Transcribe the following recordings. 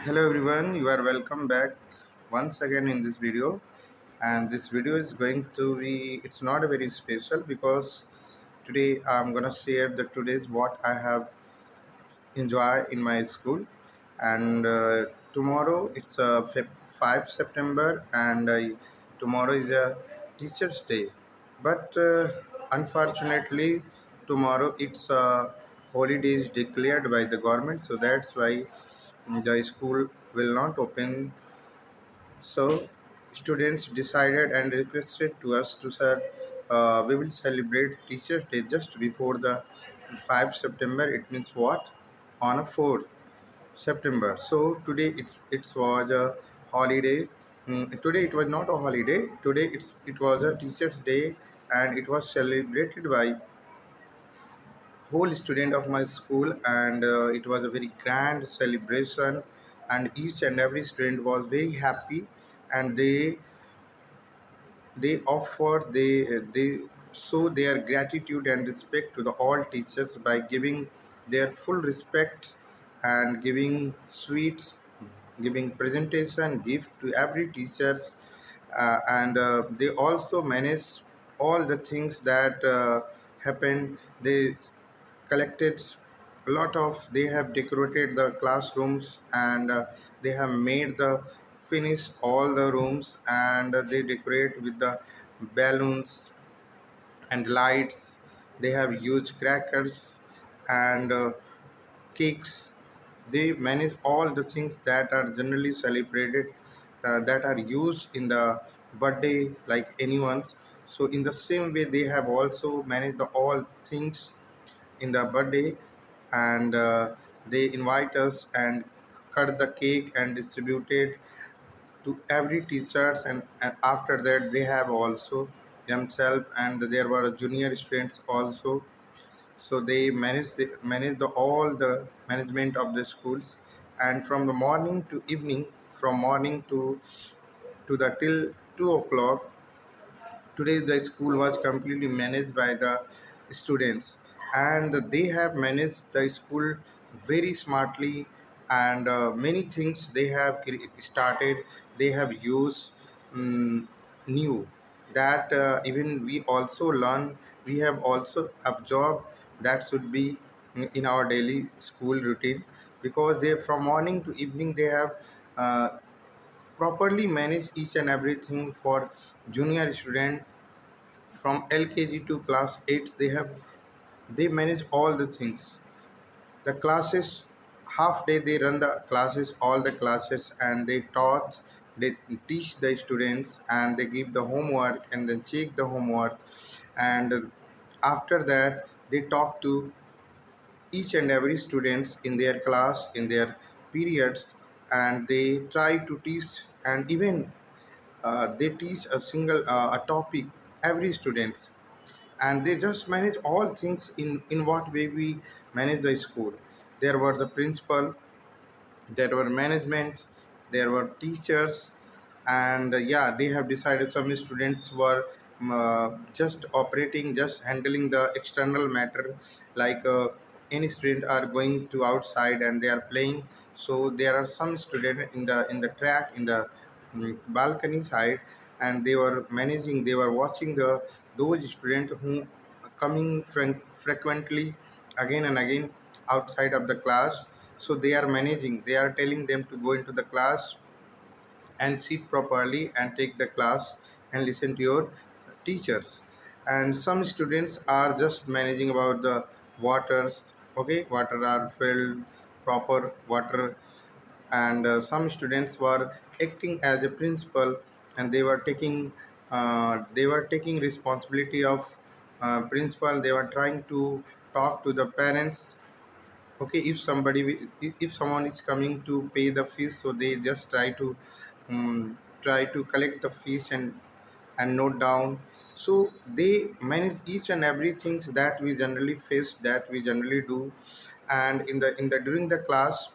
Hello everyone, you are welcome back once again in this video. And this video is going to be, it's not a very special because today I'm gonna share the today's what I have enjoy in my school. And tomorrow it's 5 September, and tomorrow is a teacher's day. But unfortunately tomorrow it's holidays declared by the government, so that's why the school will not open. So students decided and requested to us to, sir, we will celebrate Teachers Day just before the 5 September. It means what? On a 4 September. So today it was a holiday. Today it was not a holiday. Today it was a Teachers Day, and it was celebrated by whole student of my school, and it was a very grand celebration, and each and every student was very happy, and they show their gratitude and respect to the all teachers by giving their full respect and giving sweets, giving presentation gift to every teachers, and they also manage all the things that happen. They collected a lot of, they have decorated the classrooms, and they have made the finish all the rooms, and they decorate with the balloons and lights. They have huge crackers and cakes. They manage all the things that are generally celebrated, that are used in the birthday like anyone's. So in the same way they have also managed the all things in the birthday, and they invite us and cut the cake and distribute it to every teachers, and after that they have also themselves, and there were junior students also. So they manage all the management of the schools, and from the morning to evening, from morning to the till 2 o'clock, today the school was completely managed by the students, and they have managed the school very smartly, and many things they have started, they have used new, that even we also learn, we have also absorbed, that should be in our daily school routine, because they from morning to evening they have uh, properly managed each and everything for junior student. From LKG to class 8 they manage all the things. The classes, half day they run the classes, all the classes, and they teach the students, and they give the homework and then check the homework, and after that they talk to each and every students in their class, in their periods, and they try to teach, and even they teach a single a topic every students, and they just manage all things in what way we manage the school. There were the principal, there were managements, there were teachers, and yeah, they have decided some students were just operating, just handling the external matter, like any student are going to outside and they are playing. So there are some students in the track, in the balcony side, and they were managing, they were watching the those students who coming frequently again and again outside of the class. So they are managing, they are telling them to go into the class and sit properly and take the class and listen to your teachers. And some students are just managing about the waters, okay, water are filled, proper water, and some students were acting as a principal, and they were taking responsibility of principal. They were trying to talk to the parents. Okay, if if someone is coming to pay the fees, so they just try to collect the fees and note down. So they manage each and everything that we generally face, that we generally do. And in the during the class,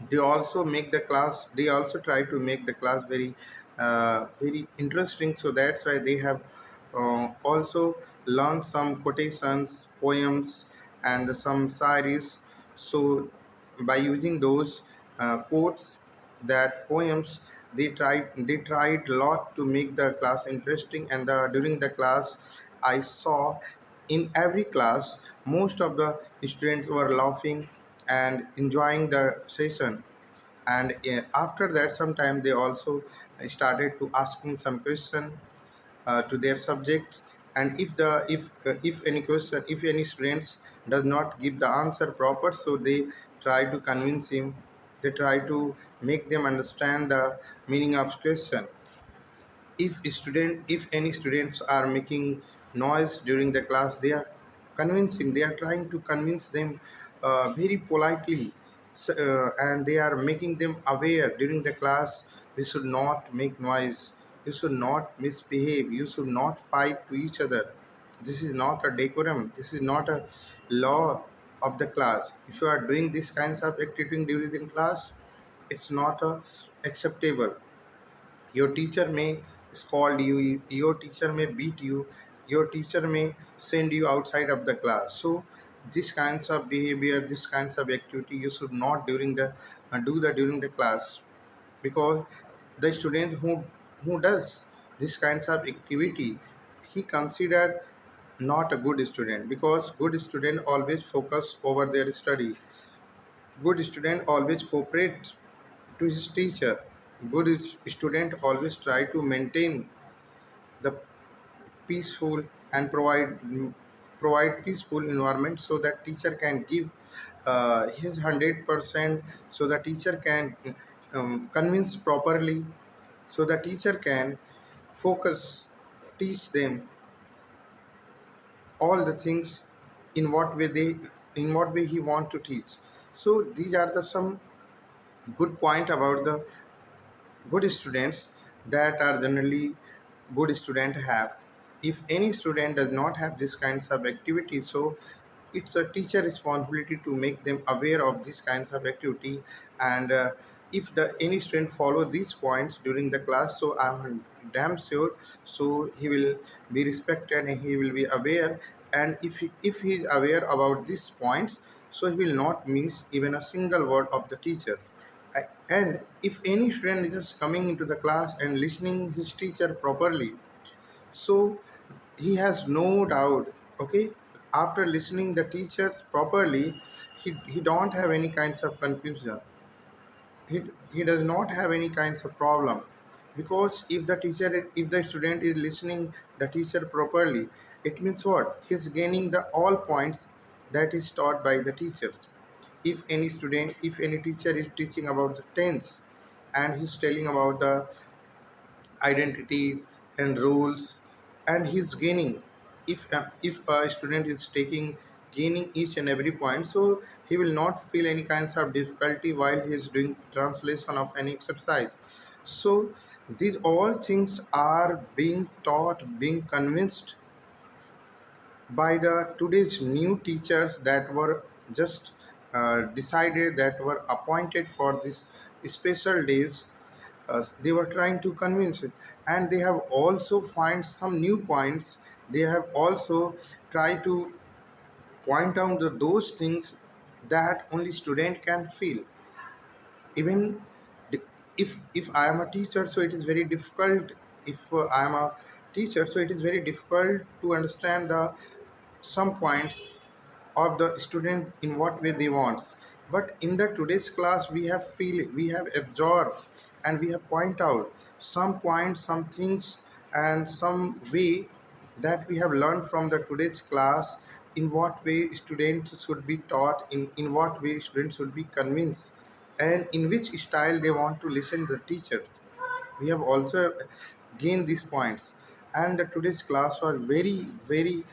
they also make the class, they also try to make the class very very interesting. So that's why they have also learned some quotations, poems, and some saris. So by using those, quotes, that poems. They tried a lot to make the class interesting, and during the class, I saw in every class most of the students were laughing and enjoying the session. And after that, sometime they also started to asking some question to their subject. And if any question, if any students does not give the answer proper, so they try to convince him, they try to make them understand the meaning of question. If any students are making noise during the class, they are convincing, they are trying to convince them very politely. And they are making them aware during the class, we should not make noise, you should not misbehave, you should not fight to each other. This is not a decorum, this is not a law of the class. If you are doing this kinds of activity during the class, it's not acceptable. Your teacher may scold you, your teacher may beat you, your teacher may send you outside of the class. So this kinds of behavior, this kinds of activity, you should not do that during the class. Because the student who does this kinds of activity, he considered not a good student. Because good student always focus over their study, good student always cooperate to his teacher, good student always try to maintain the peaceful and provide peaceful environment, so that teacher can give his 100%, so the teacher can convince properly, so the teacher can focus, teach them all the things in what way they, in what way he want to teach. So these are the some good point about the good students that are generally good student have. If any student does not have this kinds of activity, so it's a teacher responsibility to make them aware of these kinds of activity. And if the any student follow these points during the class, so I'm damn sure, so he will be respected and he will be aware. And if he is aware about these points, so he will not miss even a single word of the teacher. And if any student is just coming into the class and listening his teacher properly, so he has no doubt, okay, after listening the teachers properly, he don't have any kinds of confusion, he does not have any kinds of problem. Because if the student is listening the teacher properly, it means what, he's gaining the all points that is taught by the teachers. If any student, if any teacher is teaching about the tense, and he's telling about the identities and rules, and he's gaining, if a student is taking gaining each and every point, so he will not feel any kinds of difficulty while he is doing translation of any exercise. So these all things are being taught, being convinced by the today's new teachers that were just decided, that were appointed for this special days. They were trying to convince it, and they have also find some new points. They have also tried to point out those things that only student can feel. Even the- if I am a teacher, so it is very difficult. If I am a teacher, so it is very difficult to understand the some points of the student in what way they want. But in the today's class, we have feel, we have absorbed, and we have point out some points, some things, and some way that we have learned from the today's class, in what way students should be taught, in what way students should be convinced, and in which style they want to listen to the teachers. We have also gained these points. And the today's class was very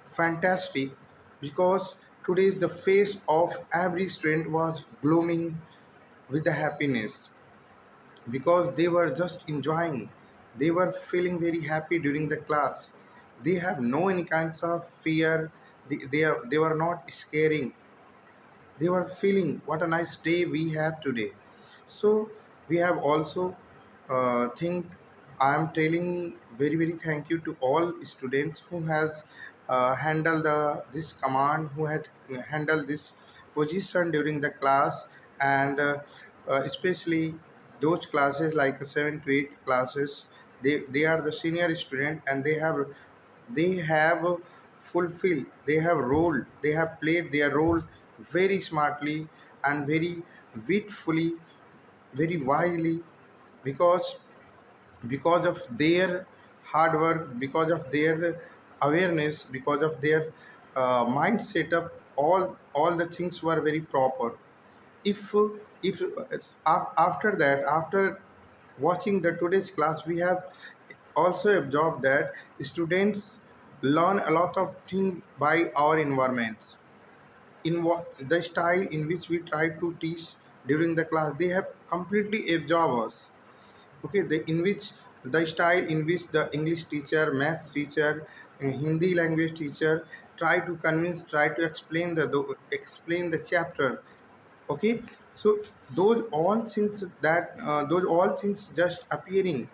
fantastic, because today the face of every student was blooming with the happiness, because they were just enjoying, they were feeling very happy during the class. They have no any kinds of fear, they were not scaring, they were feeling what a nice day we have today. So we have also think, I am telling very thank you to all students who has handled this command, who had handled this position during the class. and especially those classes like 7 to 8 classes, they are the senior student, and they have fulfilled, they have role, they have played their role very smartly and very witfully, very wisely, because of their hard work, because of their awareness, because of their mind setup, all the things were very proper. If after that, after watching the today's class, we have also observed that students learn a lot of things by our environments, in what the style in which we try to teach during the class, they have completely absorbed us. Okay, in which the style in which the English teacher, maths teacher, and Hindi language teacher try to convince, try to explain explain the chapter. Okay, so those all things just appearing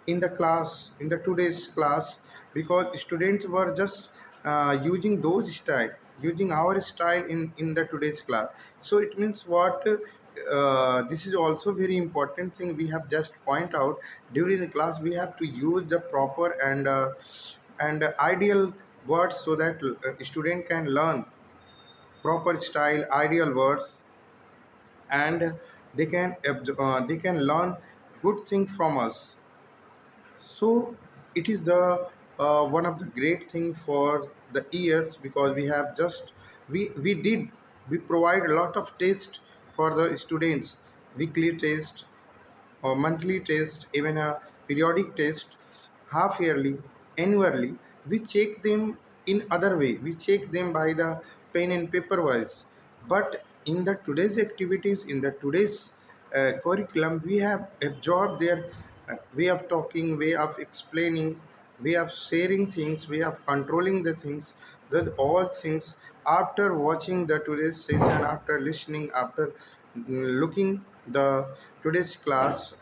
in the class, in the today's class, because students were just using those style, using our style in the today's class. So it means what, this is also very important thing we have just point out. During the class we have to use the proper and ideal words, so that student can learn proper style, ideal words, and they can learn good thing from us. So it is the one of the great thing for the years, because we have just we did we provide a lot of test for the students, weekly test or monthly test, even a periodic test, half yearly, annually. We check them in other way. We check them by the pen and paper wise. But in the today's activities, in the today's curriculum, we have absorbed their way of talking, way of explaining, way of sharing things, way of controlling the things. That all things, after watching the today's session, after listening, after looking the today's class,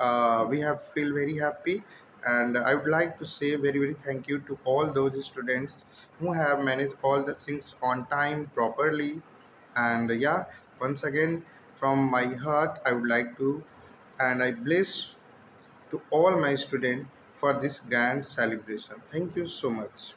we have feel very happy, and I would like to say very very thank you to all those students who have managed all the things on time properly. And yeah, once again, from my heart, I would like to, and I bless to all my students for this grand celebration. Thank you so much.